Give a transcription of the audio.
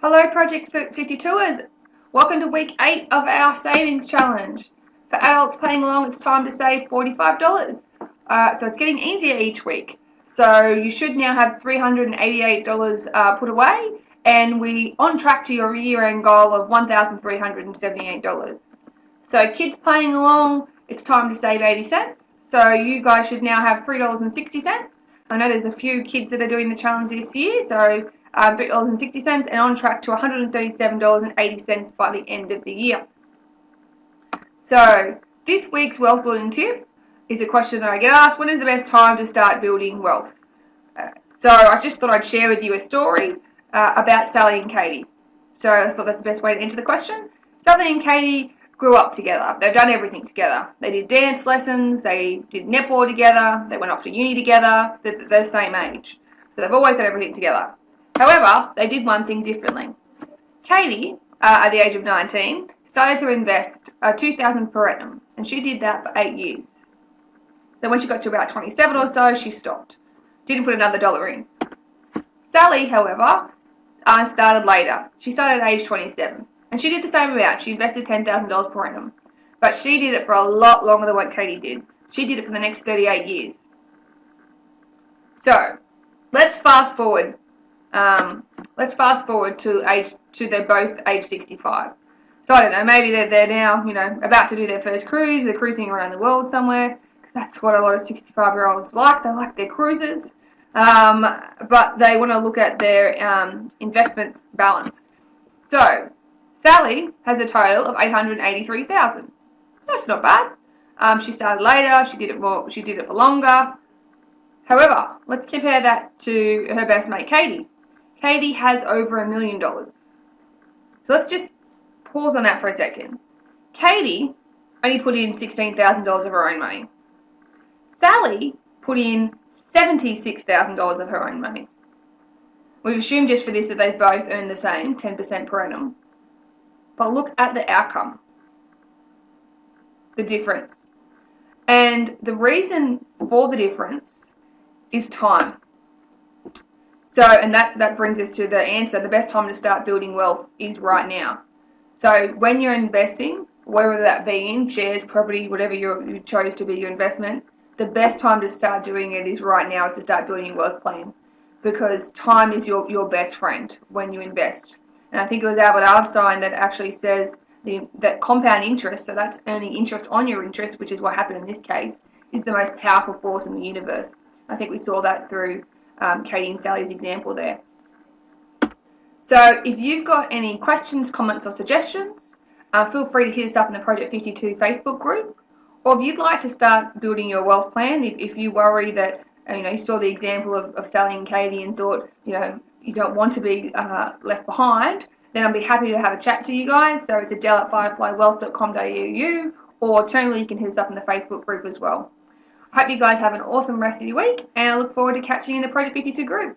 Hello Project 52ers, welcome to week 8 of our savings challenge. For adults playing along, it's time to save $45. So it's getting easier each week. So you should now have $388 put away, and we're on track to your year-end goal of $1,378. So kids playing along, it's time to save 80 cents. So you guys should now have $3.60. I know there's a few kids that are doing the challenge this year, so $3.60 and on track to $137.80 by the end of the year. So this week's wealth building tip is a question that I get asked: when is the best time to start building wealth? So I just thought I'd share with you a story about Sally and Katie. So I thought that's the best way to answer the question. Sally and Katie grew up together. They've done everything together. They did dance lessons, they did netball together, they went off to uni together. They're the same age. So they've always done everything together. However, they did one thing differently. Katie, at the age of 19, started to invest $2,000 per annum, and she did that for 8 years. So when she got to about 27 or so, she stopped. Didn't put another dollar in. Sally, however, started later. She started at age 27. And she did the same amount. She invested $10,000 per annum. But she did it for a lot longer than what Katie did. She did it for the next 38 years. So, let's fast forward. To they're both age 65. So I don't know, maybe they're now, about to do their first cruise. They're cruising around the world somewhere. That's what a lot of 65-year-olds like. They like their cruises. But they want to look at their investment balance. So, Sally has a total of $883,000. That's not bad. She started later. She did it for longer. However, let's compare that to her best mate, Katie. Katie has over $1 million. So let's just pause on that for a second. Katie only put in $16,000 of her own money. Sally put in $76,000 of her own money. We've assumed just for this that they both earn the same, 10% per annum. But look at the outcome, the difference. And the reason for the difference is time. So, and that brings us to the answer. The best time to start building wealth is right now. So when you're investing, whether that be in shares, property, whatever you chose to be your investment, the best time to start doing it is right now, is to start building your wealth plan. Because time is your best friend when you invest. And I think it was Albert Einstein that actually says that compound interest, so that's earning interest on your interest, which is what happened in this case, is the most powerful force in the universe. I think we saw that through Katie and Sally's example there. So if you've got any questions, comments or suggestions, feel free to hit us up in the Project 52 Facebook group. Or if you'd like to start building your wealth plan, if you worry that, you saw the example of Sally and Katie and thought, you don't want to be left behind, then I'll be happy to have a chat to you guys. So it's adele@fireflywealth.com.au, or alternatively you can hit us up in the Facebook group as well. I hope you guys have an awesome rest of your week, and I look forward to catching you in the Project 52 group.